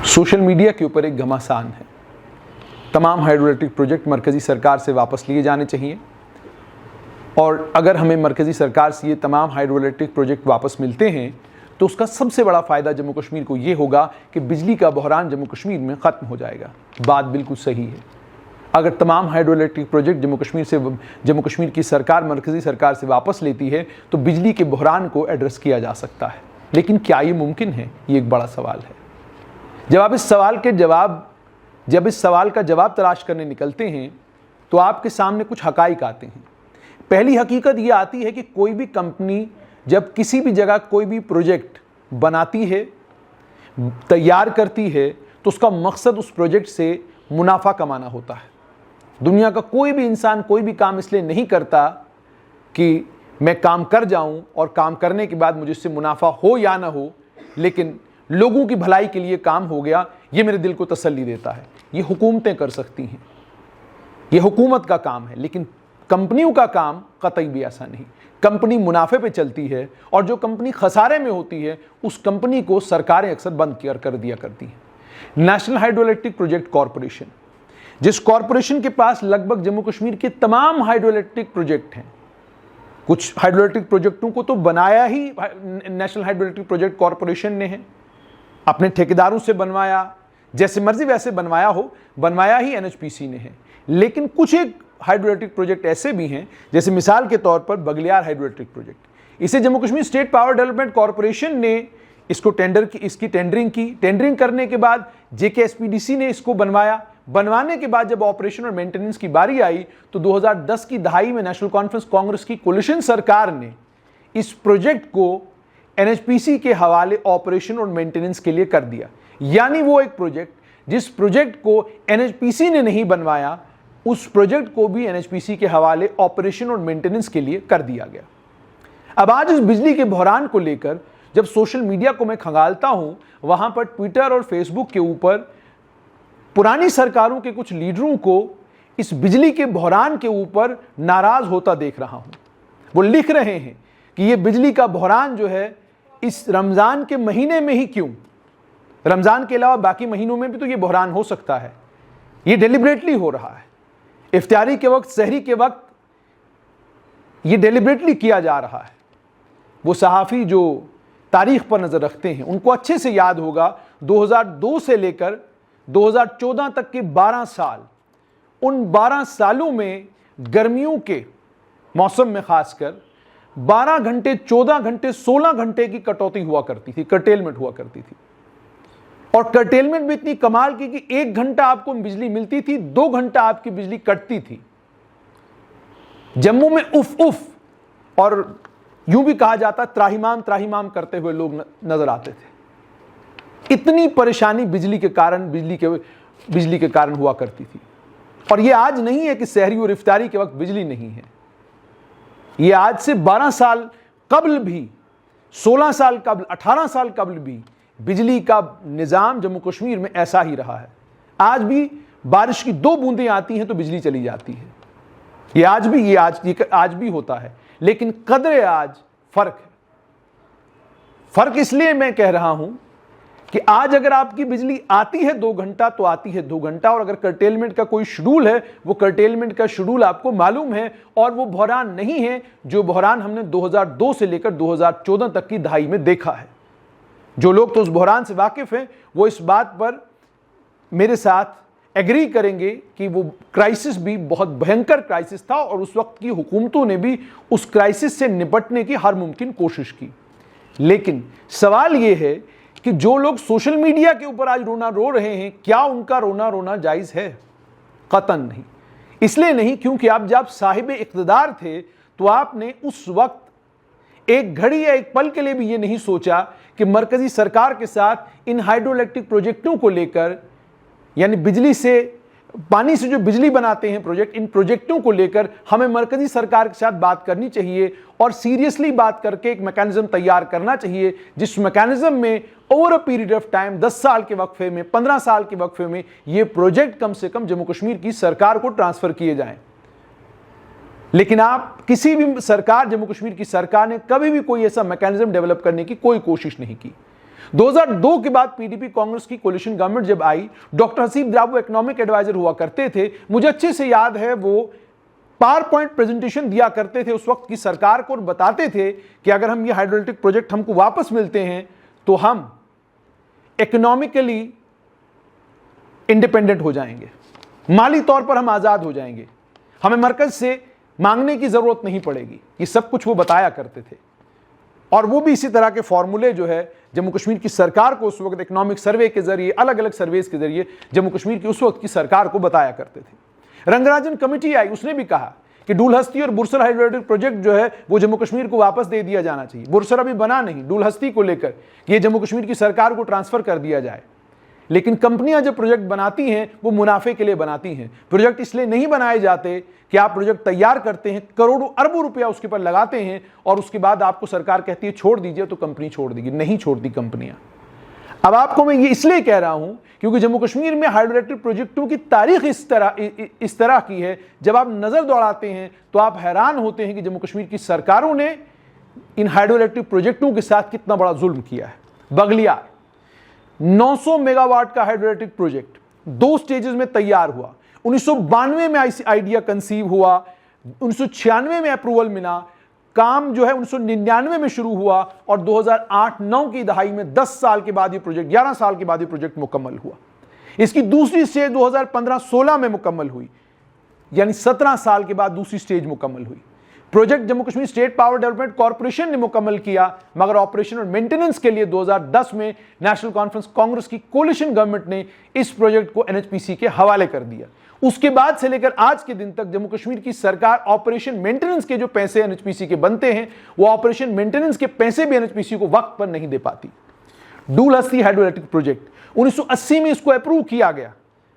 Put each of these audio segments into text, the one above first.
Social media के ऊपर एक घमासान है। तमाम हाइड्रो इलेक्ट्रिक प्रोजेक्ट मरकज़ी सरकार से वापस लिए जाने चाहिए, और अगर हमें मरकज़ी सरकार से ये तमाम हाइड्रो इलेक्ट्रिक प्रोजेक्ट वापस मिलते हैं तो उसका सबसे बड़ा फ़ायदा जम्मू कश्मीर को ये होगा कि बिजली का बहरान जम्मू कश्मीर में ख़त्म हो जाएगा। बात बिल्कुल सही है। अगर तमाम hydro Electric project Jammu Kashmir की सरकार मरकज़ी सरकार से वापस लेती है तो बिजली के बहरान को एड्रेस किया जा सकता है। लेकिन क्या ये मुमकिन है? ये एक बड़ा सवाल है। जब इस सवाल का जवाब तलाश करने निकलते हैं तो आपके सामने कुछ हकाइक आते हैं। पहली हकीकत ये आती है कि कोई भी कंपनी जब किसी भी जगह कोई भी प्रोजेक्ट बनाती है, तैयार करती है, तो उसका मकसद उस प्रोजेक्ट से मुनाफा कमाना होता है। दुनिया का कोई भी इंसान कोई भी काम इसलिए नहीं करता कि मैं काम कर जाऊं और काम करने के बाद मुझे इससे मुनाफा हो या ना हो, लेकिन लोगों की भलाई के लिए काम हो गया, ये मेरे दिल को तसल्ली देता है। ये हुकूमतें कर सकती हैं, ये हुकूमत का काम है। लेकिन कंपनियों का काम कतई भी ऐसा नहीं। कंपनी मुनाफे पे चलती है, और जो कंपनी खसारे में होती है उस कंपनी को सरकारें अक्सर बंद कर दिया करती हैं। National Hydro Electric Project corporation, जिस कॉरपोरेशन के पास लगभग जम्मू कश्मीर के तमाम हाइड्रो इलेक्ट्रिक प्रोजेक्ट हैं, कुछ हाइड्रो इलेक्ट्रिक प्रोजेक्टों को तो बनाया ही National Hydro Electric Project Corporation ने है, अपने ठेकेदारों से बनवाया, जैसे मर्जी वैसे बनवाया ही एनएचपीसी ने है। लेकिन कुछ एक हाइड्रो इलेक्ट्रिक प्रोजेक्ट ऐसे भी हैं, जैसे मिसाल के तौर पर बगलियार हाइड्रो इलेक्ट्रिक प्रोजेक्ट, इसे Jammu Kashmir state power development corporation ने इसकी टेंडरिंग की। टेंडरिंग करने के बाद जेकेएसपीडीसी ने इसको बनवाने के बाद जब ऑपरेशन और मेंटेनेंस की बारी आई तो 2010 की दहाई में नेशनल कॉन्फ्रेंस कांग्रेस की कोलिशन सरकार ने इस प्रोजेक्ट को एनएचपीसी के हवाले ऑपरेशन और मेंटेनेंस के लिए कर दिया। यानी वो एक प्रोजेक्ट, जिस प्रोजेक्ट को एनएचपीसी ने नहीं बनवाया, उस प्रोजेक्ट को भी एनएचपीसी के हवाले ऑपरेशन और मेंटेनेंस के लिए कर दिया गया। अब आज इस बिजली के बहरान को लेकर जब सोशल मीडिया को मैं खंगालता हूं, वहां पर ट्विटर और फेसबुक के ऊपर पुरानी सरकारों के कुछ लीडरों को इस बिजली के बहरान के ऊपर नाराज होता देख रहा हूं। वो लिख रहे हैं कि ये बिजली का बहरान जो है इस रमजान के महीने में ही क्यों, रमजान के अलावा बाकी महीनों में भी तो ये बहरान हो सकता है। ये डेलिबरेटली हो रहा है, इफ्तारी के वक्त, सहरी के वक्त ये डेलिबरेटली किया जा रहा है। वो सहाफ़ी जो तारीख पर नज़र रखते हैं उनको अच्छे से याद होगा 2002 से लेकर 2014 तक के 12 साल, उन 12 सालों में गर्मियों के मौसम में खासकर 12 घंटे, 14 घंटे, 16 घंटे की कटौती हुआ करती थी, कर्टेलमेंट हुआ करती थी। और कर्टेलमेंट भी इतनी कमाल की कि 1 घंटा आपको बिजली मिलती थी, 2 घंटा आपकी बिजली कटती थी। जम्मू में उफ और यूं भी कहा जाता त्राहिमाम करते हुए लोग नजर आते थे। इतनी परेशानी बिजली के कारण हुआ करती थी। और यह आज नहीं है कि सहरी और इफ्तारी के वक्त बिजली नहीं है। यह आज से 12 साल कबल भी, 16 साल कबल, 18 साल कबल भी बिजली का निज़ाम जम्मू कश्मीर में ऐसा ही रहा है। आज भी बारिश की 2 बूंदें आती हैं तो बिजली चली जाती है। ये आज भी होता है, लेकिन कदरे आज फर्क है। फर्क इसलिए मैं कह रहा हूं कि आज अगर आपकी बिजली आती है 2 घंटा तो आती है 2 घंटा, और अगर कर्टेलमेंट का कोई शेड्यूल है, वो कर्टेलमेंट का शेड्यूल आपको मालूम है, और वो बहरान नहीं है जो बहरान हमने 2002 से लेकर 2014 तक की दहाई में देखा है। जो लोग तो उस बहरान से वाकिफ हैं वो इस बात पर मेरे साथ एग्री करेंगे कि वो क्राइसिस भी बहुत भयंकर क्राइसिस था, और उस वक्त की हुकूमतों ने भी उस क्राइसिस से निपटने की हर मुमकिन कोशिश की। लेकिन सवाल ये है कि जो लोग सोशल मीडिया के ऊपर आज रोना रो रहे हैं, क्या उनका रोना जायज़ है? कतन नहीं। इसलिए नहीं क्योंकि आप जब साहिब इक़्तिदार थे तो आपने उस वक्त एक घड़ी या एक पल के लिए भी ये नहीं सोचा कि मरकजी सरकार के साथ इन हाइड्रो इलेक्ट्रिक प्रोजेक्टों को लेकर, यानी बिजली से, पानी से जो बिजली बनाते हैं प्रोजेक्ट, इन प्रोजेक्टों को लेकर हमें मरकजी सरकार के साथ बात करनी चाहिए, और सीरियसली बात करके एक मैकेनिज्म तैयार करना चाहिए, जिस मैकेनिज्म में over a period of time 10 साल के वक्फे में, 15 साल के वक्फे में ये प्रोजेक्ट कम से कम जम्मू कश्मीर की सरकार को ट्रांसफर किए जाएं। लेकिन आप किसी भी सरकार, जम्मू कश्मीर की सरकार ने कभी भी कोई ऐसा मैकेनिज्म डेवलप करने की कोई कोशिश नहीं की। 2002 के बाद पीडीपी कांग्रेस की कोलिशन गवर्नमेंट जब आई, डॉक्टर हसीब द्रावू इकोनॉमिक एडवाइजर हुआ करते थे। मुझे अच्छे से याद है, वो पावर पॉइंट प्रेजेंटेशन दिया करते थे उस वक्त की सरकार को और बताते थे कि अगर हम ये हाइड्रोइलेक्ट्रिक प्रोजेक्ट हमको वापस मिलते हैं तो हम इकोनॉमिकली इंडिपेंडेंट हो जाएंगे, माली तौर पर हम आजाद हो जाएंगे, हमें मरकज से मांगने की जरूरत नहीं पड़ेगी। ये सब कुछ वो बताया करते थे। और वो भी इसी तरह के फॉर्मूले जो है जम्मू कश्मीर की सरकार को उस वक्त इकोनॉमिक सर्वे के जरिए, अलग अलग सर्वेस के जरिए जम्मू कश्मीर की उस वक्त की सरकार को बताया करते थे। रंगराजन कमेटी आई, उसने भी कहा कि डूलहस्ती और बुरसर हाइड्रोइलेक्ट्रिक प्रोजेक्ट जो है वो जम्मू कश्मीर को वापस दे दिया जाना चाहिए। बुरसर अभी बना नहीं, डूलहस्ती को लेकर ये जम्मू कश्मीर की सरकार को ट्रांसफर कर दिया जाए। लेकिन कंपनियां जब प्रोजेक्ट बनाती हैं वो मुनाफे के लिए बनाती हैं। प्रोजेक्ट इसलिए नहीं बनाए जाते कि आप प्रोजेक्ट तैयार करते हैं, करोड़ों अरबों रुपया उसके पर लगाते हैं और उसके बाद आपको सरकार कहती है छोड़ दीजिए, तो कंपनी छोड़ देगी। नहीं छोड़ती कंपनियां। अब आपको मैं ये इसलिए कह रहा हूं क्योंकि जम्मू कश्मीर में हाइड्रोइलेक्ट्रिक प्रोजेक्टों की तारीख इस तरह की है, जब आप नजर दौड़ाते हैं तो आप हैरान होते हैं कि जम्मू कश्मीर की सरकारों ने इन हाइड्रोइलेक्ट्रिक प्रोजेक्टों के साथ कितना बड़ा जुल्म किया है। बगलियार 900 मेगावाट का हाइड्रोइलेक्ट्रिक प्रोजेक्ट 2 स्टेजेस में तैयार हुआ। 1992 में आइडिया कंसीव हुआ, 1996 में अप्रूवल मिला, काम जो है 1999 में शुरू हुआ और 2008-9 की दहाई में 10 साल के बाद ये प्रोजेक्ट, 11 साल के बाद ये प्रोजेक्ट मुकम्मल हुआ। इसकी दूसरी स्टेज 2015-16 में मुकम्मल हुई, यानी 17 साल के बाद दूसरी स्टेज मुकम्मल हुई। Project Jammu Kashmir state power development corporation ने मुकम्मल किया, मगर ऑपरेशन और मेंटेनेंस के लिए 2010 में नेशनल कॉन्फ्रेंस कांग्रेस की कोलिशन गवर्नमेंट ने इस प्रोजेक्ट को एनएचपीसी के हवाले कर दिया। उसके बाद से लेकर आज के दिन तक जम्मू कश्मीर की सरकार ऑपरेशन मेंटेनेंस के जो पैसे एनएचपीसी के बनते हैं, वो ऑपरेशन मेंटेनेंस के पैसे भी एनएचपीसी को वक्त पर नहीं दे पाती। डूलहस्ती हाइड्रोइलेक्ट्रिक प्रोजेक्ट 1980 में इसको अप्रूव किया गया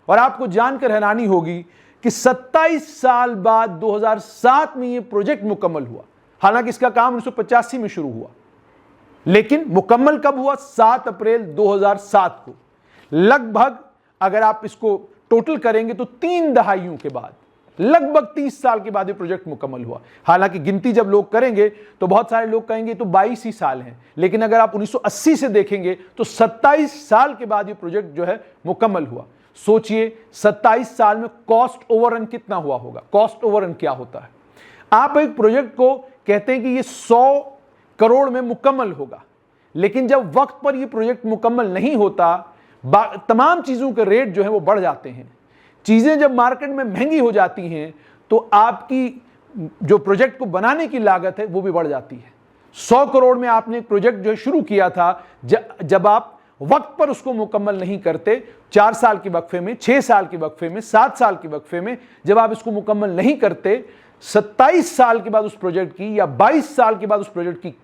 और आपको जानकर हैरानी होगी कि 27 साल बाद 2007 में यह प्रोजेक्ट मुकम्मल हुआ। हालांकि इसका काम 1985 में शुरू हुआ, लेकिन मुकम्मल कब हुआ? 7 अप्रैल 2007 को। लगभग अगर आप इसको टोटल करेंगे तो 3 दहाइयों के बाद, लगभग 30 साल के बाद ये प्रोजेक्ट मुकम्मल हुआ। हालांकि गिनती जब लोग करेंगे तो बहुत सारे लोग कहेंगे तो 22 ही साल हैं, लेकिन अगर आप 1980 से देखेंगे तो 27 साल के बाद ये प्रोजेक्ट जो है मुकम्मल हुआ। सोचिए 27 साल में कॉस्ट ओवररन कितना हुआ होगा। कॉस्ट ओवररन क्या होता है? आप एक प्रोजेक्ट को कहते हैं कि ये 100 करोड़ में मुकम्मल होगा, लेकिन जब वक्त पर ये प्रोजेक्ट मुकम्मल नहीं होता, तमाम चीजों के रेट जो है वो बढ़ जाते हैं। चीजें जब मार्केट में महंगी हो जाती हैं तो आपकी जो प्रोजेक्ट को बनाने की लागत है वो भी बढ़ जाती है। 100 करोड़ में आपने एक प्रोजेक्ट जो शुरू किया था, जब आप वक्त पर उसको मुकम्मल नहीं करते, 4 साल के वक्फे में, 6 साल के वक्फे में, 7 साल के वक्फे में जब आप इसको मुकम्मल नहीं करते, 27 साल के बाद उस प्रोजेक्ट की या 22 साल के बाद उस प्रोजेक्ट की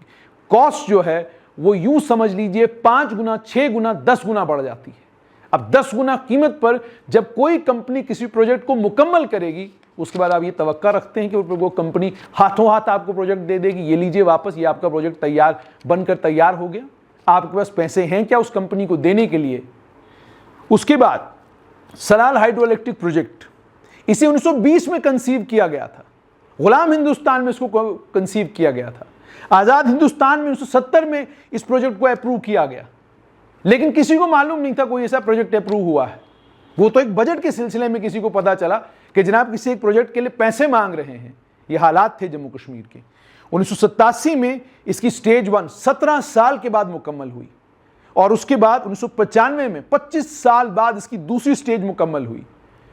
कॉस्ट जो है वो यूं समझ लीजिए 5 गुना, 6 गुना, 10 गुना बढ़ जाती है। अब 10 गुना कीमत पर जब कोई कंपनी किसी प्रोजेक्ट को मुकम्मल करेगी, उसके बाद आप ये तवक्का रखते हैं कि वो कंपनी हाथों हाथ आपको प्रोजेक्ट दे देगी, ये लीजिए वापस, ये आपका प्रोजेक्ट तैयार बनकर तैयार हो गया। आपके पास पैसे हैं क्या उस कंपनी को देने के लिए? उसके बाद सलाल हाइड्रोइलेक्ट्रिक प्रोजेक्ट, इसे 1920 में कंसीव किया गया था। गुलाम हिंदुस्तान में इसको कंसीव किया गया था। आजाद हिंदुस्तान में 1970 में इस प्रोजेक्ट को अप्रूव किया गया, लेकिन किसी को मालूम नहीं था कोई ऐसा प्रोजेक्ट अप्रूव हुआ है। वो तो एक बजट के सिलसिले में किसी को पता चला कि जनाब किसी एक प्रोजेक्ट के लिए पैसे मांग रहे हैं। ये हालात थे जम्मू कश्मीर के। 1987 में इसकी स्टेज 1 17 साल के बाद मुकम्मल हुई और उसके बाद 1995 में 25 साल बाद इसकी दूसरी स्टेज मुकम्मल हुई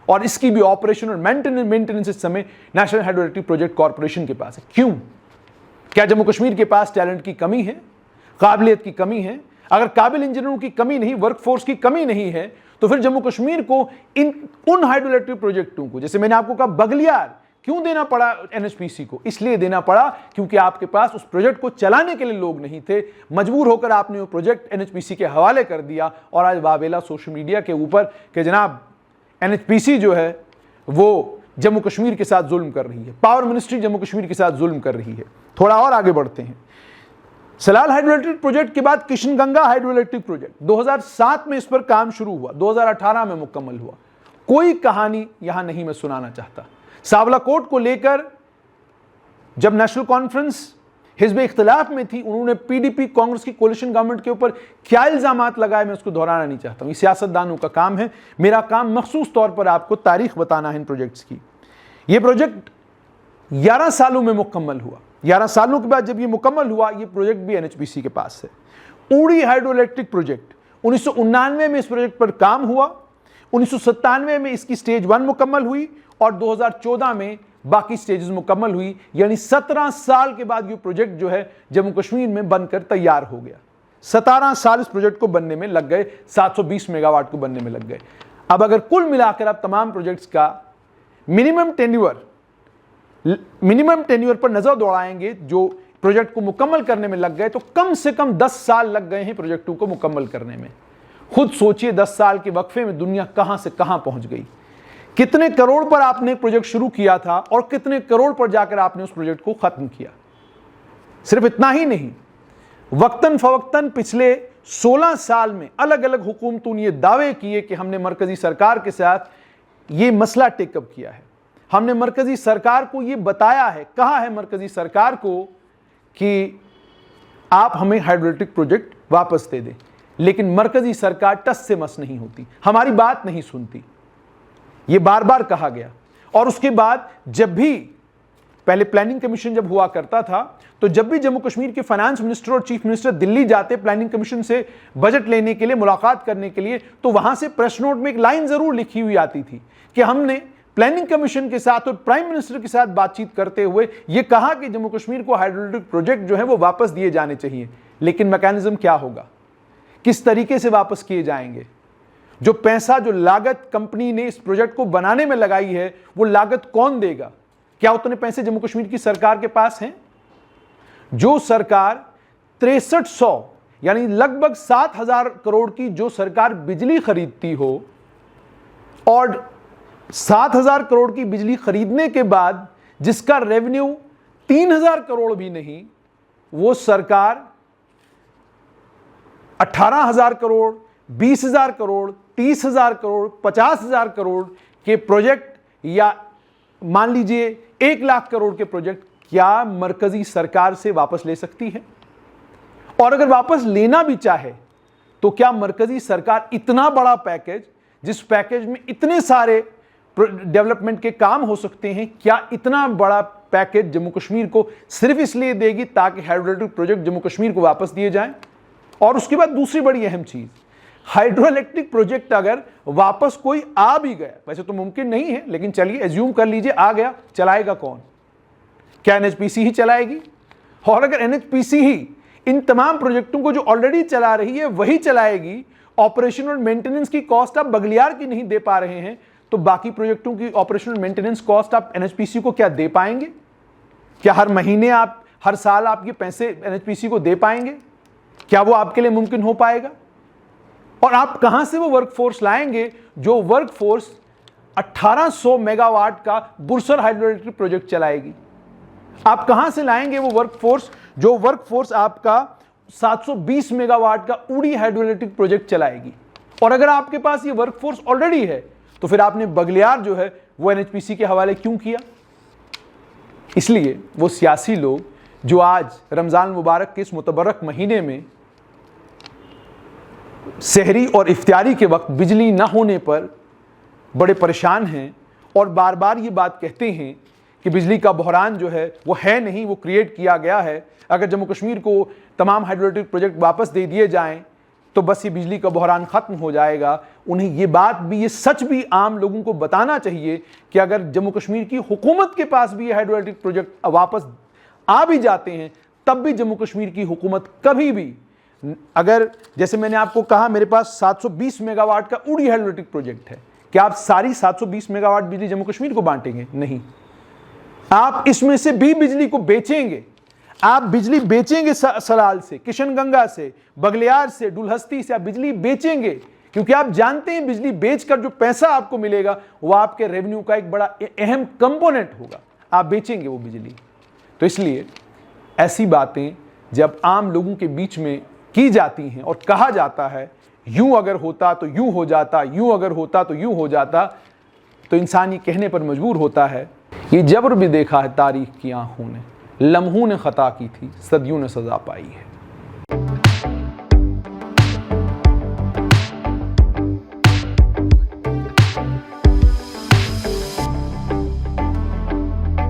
और इसकी भी ऑपरेशन और मेंटेनेंस इस समय नेशनल हाइड्रोइलेक्ट्रिक प्रोजेक्ट कॉर्पोरेशन के पास है। क्यों? क्या जम्मू कश्मीर के पास टैलेंट की कमी है, काबिलियत की कमी है? अगर काबिल इंजीनियरों की कमी नहीं, वर्कफोर्स की कमी नहीं है, तो फिर जम्मू कश्मीर को उन हाइड्रोइलेक्ट्रिक प्रोजेक्टों को, जैसे मैंने आपको कहा बगलियार, क्यों देना पड़ा एनएचपीसी को? इसलिए देना पड़ा क्योंकि आपके पास उस प्रोजेक्ट को चलाने के लिए लोग नहीं थे। मजबूर होकर आपने वो प्रोजेक्ट एनएचपीसी के हवाले कर दिया और आज वावेला सोशल मीडिया के ऊपर कि जनाब एनएचपीसी जो है वो जम्मू कश्मीर के साथ जुल्म कर रही है, पावर मिनिस्ट्री जम्मू कश्मीर के साथ जुल्म कर रही है। थोड़ा और आगे बढ़ते हैं। सलाल हाइड्रोइलेक्ट्रिक प्रोजेक्ट के बाद किशनगंगा हाइड्रोइलेक्ट्रिक प्रोजेक्ट 2007 में इस पर काम शुरू हुआ, 2018 में मुकम्मल हुआ। कोई कहानी यहां नहीं मैं सुनाना चाहता। सावलाकोट को लेकर जब नेशनल कॉन्फ्रेंस हिज़्ब इख्तिलाफ में थी, उन्होंने पीडीपी कांग्रेस की कोलिशन गवर्नमेंट के ऊपर क्या इल्जामात लगाए, मैं उसको दोहराना नहीं चाहता हूं। ये सियासतदानों का काम है, मेरा काम मखसूस तौर पर आपको तारीख बताना है इन प्रोजेक्ट्स की। ये प्रोजेक्ट 11 सालों में मुकम्मल हुआ। 11 सालों के बाद जब ये मुकम्मल हुआ, ये प्रोजेक्ट भी एनएचपीसी के पास है। उड़ी हाइड्रो इलेक्ट्रिक प्रोजेक्ट 1999 में इस प्रोजेक्ट पर काम हुआ, 1997 में इसकी स्टेज 1 मुकम्मल हुई और 2014 में बाकी स्टेजेस मुकम्मल हुई। यानी 17 साल के बाद ये प्रोजेक्ट जो है जम्मू कश्मीर में बनकर तैयार हो गया। 17 साल इस प्रोजेक्ट को बनने में लग गए, 720 मेगावाट को बनने में लग गए। अब अगर कुल मिलाकर आप तमाम प्रोजेक्ट्स का मिनिमम टेन्योर पर नजर दौड़ाएंगे जो प्रोजेक्ट को मुकम्मल करने में लग गए, तो कम से कम 10 साल लग गए हैं प्रोजेक्टों को मुकम्मल करने में। खुद सोचिए 10 साल के वक्फे में दुनिया कहां से कहां पहुंच गई। कितने करोड़ पर आपने एक प्रोजेक्ट शुरू किया था और कितने करोड़ पर जाकर आपने उस प्रोजेक्ट को खत्म किया। सिर्फ इतना ही नहीं, वक्तन फवक्तन पिछले 16 साल में अलग अलग हुकूमतों ने ये दावे किए कि हमने मरकजी सरकार के साथ ये मसला टेकअप किया है, हमने मरकजी सरकार को ये बताया है, कहा है मरकजी सरकार को कि आप हमें हाइड्रोइलेक्ट्रिक प्रोजेक्ट वापस दे दें, लेकिन मरकजी सरकार टस से मस नहीं होती, हमारी बात नहीं सुनती। ये बार बार कहा गया। और उसके बाद जब भी पहले प्लानिंग कमीशन जब हुआ करता था, तो जब भी जम्मू कश्मीर के फाइनेंस मिनिस्टर और चीफ मिनिस्टर दिल्ली जाते प्लानिंग कमीशन से बजट लेने के लिए, मुलाकात करने के लिए, तो वहां से प्रेस नोट में एक लाइन जरूर लिखी हुई आती थी कि हमने प्लानिंग कमीशन के साथ और प्राइम मिनिस्टर के साथ बातचीत करते हुए यह कहा कि जम्मू कश्मीर को हाइड्रोइलेक्ट्रिक प्रोजेक्ट जो है वो वापस दिए जाने चाहिए। लेकिन मैकेनिज्म क्या होगा, किस तरीके से वापस किए जाएंगे, जो पैसा, जो लागत कंपनी ने इस प्रोजेक्ट को बनाने में लगाई है, वो लागत कौन देगा? क्या उतने पैसे जम्मू कश्मीर की सरकार के पास हैं? जो सरकार 6300 यानी लगभग 7000 करोड़ की जो सरकार बिजली खरीदती हो, और 7000 करोड़ की बिजली खरीदने के बाद जिसका रेवेन्यू 3000 करोड़ भी नहीं, वो सरकार 18,000 करोड़, 20,000 करोड़, 30,000 करोड़, 50,000 करोड़ के प्रोजेक्ट, या मान लीजिए 1 लाख करोड़ के प्रोजेक्ट क्या मरकजी सरकार से वापस ले सकती है? और अगर वापस लेना भी चाहे तो क्या मरकजी सरकार इतना बड़ा पैकेज, जिस पैकेज में इतने सारे डेवलपमेंट के काम हो सकते हैं, क्या इतना बड़ा पैकेज जम्मू कश्मीर को सिर्फ इसलिए देगी ताकि हाइड्रोइलेक्ट्रिक प्रोजेक्ट जम्मू कश्मीर को वापस दिए जाएं? और उसके बाद दूसरी बड़ी अहम चीज, हाइड्रोइलेक्ट्रिक प्रोजेक्ट अगर वापस कोई आ भी गया, वैसे तो मुमकिन नहीं है, लेकिन चलिए एज्यूम कर लीजिए आ गया, चलाएगा कौन? क्या एनएचपीसी ही चलाएगी? और अगर एनएचपीसी ही इन तमाम प्रोजेक्टों को जो ऑलरेडी चला रही है वही चलाएगी, ऑपरेशन और मेंटेनेंस की कॉस्ट आप बगलियार की नहीं दे पा रहे हैं, तो बाकी प्रोजेक्टों की ऑपरेशनल मेंटेनेंस कॉस्ट आप एनएचपीसी को क्या दे पाएंगे? क्या हर महीने आप, हर साल आप ये पैसे एनएचपीसी को दे पाएंगे? क्या वो आपके लिए मुमकिन हो पाएगा? और आप कहां से वो वर्कफोर्स लाएंगे जो वर्कफोर्स 1800 मेगावाट का बुरसर हाइड्रोइलेक्ट्रिक प्रोजेक्ट चलाएगी? आप कहां से लाएंगे वो वर्कफोर्स जो वर्कफोर्स आपका 720 मेगावाट का उड़ी हाइड्रोइलेक्ट्रिक प्रोजेक्ट चलाएगी? और अगर आपके पास ये वर्कफोर्स ऑलरेडी है, तो फिर आपने बगलियार जो है वो एनएचपीसी के हवाले क्यों किया? इसलिए वो सियासी लोग जो आज रमजान मुबारक के इस मुतबरक महीने में सहरी और इफ्तारी के वक्त बिजली ना होने पर बड़े परेशान हैं और बार बार ये बात कहते हैं कि बिजली का बहरान जो है वो है नहीं, वो क्रिएट किया गया है। अगर जम्मू कश्मीर को तमाम हाइड्रोइलेक्ट्रिक प्रोजेक्ट वापस दे दिए जाएं तो बस ये बिजली का बहरान खत्म हो जाएगा। उन्हें ये बात भी, ये सच भी आम लोगों को बताना चाहिए कि अगर जम्मू कश्मीर की हुकूमत के पास भी ये हाइड्रोइलेक्ट्रिक प्रोजेक्ट वापस आ भी जाते हैं, तब भी जम्मू कश्मीर की हुकूमत कभी भी, अगर जैसे मैंने आपको कहा मेरे पास 720 मेगावाट का उड़ी हाइड्रोइलेक्ट्रिक प्रोजेक्ट है, क्या आप सारी 720 मेगावाट बिजली जम्मू कश्मीर को बांटेंगे? नहीं, आप इसमें से भी बिजली को बेचेंगे। आप बिजली बेचेंगे सलाल से, किशनगंगा से, बगलियार से, डुलहस्ती से आप बिजली बेचेंगे, क्योंकि आप जानते हैं बिजली बेचकर जो पैसा आपको मिलेगा वो आपके रेवेन्यू का एक बड़ा अहम कंपोनेंट होगा। आप बेचेंगे वो बिजली। तो इसलिए ऐसी बातें जब आम लोगों के बीच में की जाती हैं और कहा जाता है यूं अगर होता तो यूं हो जाता, यूं अगर होता तो यूं हो जाता, तो इंसान ये कहने पर मजबूर होता है ये जबर भी देखा है तारीख की आंखों ने, लम्हों ने खता की थी, सदियों ने सजा पाई है।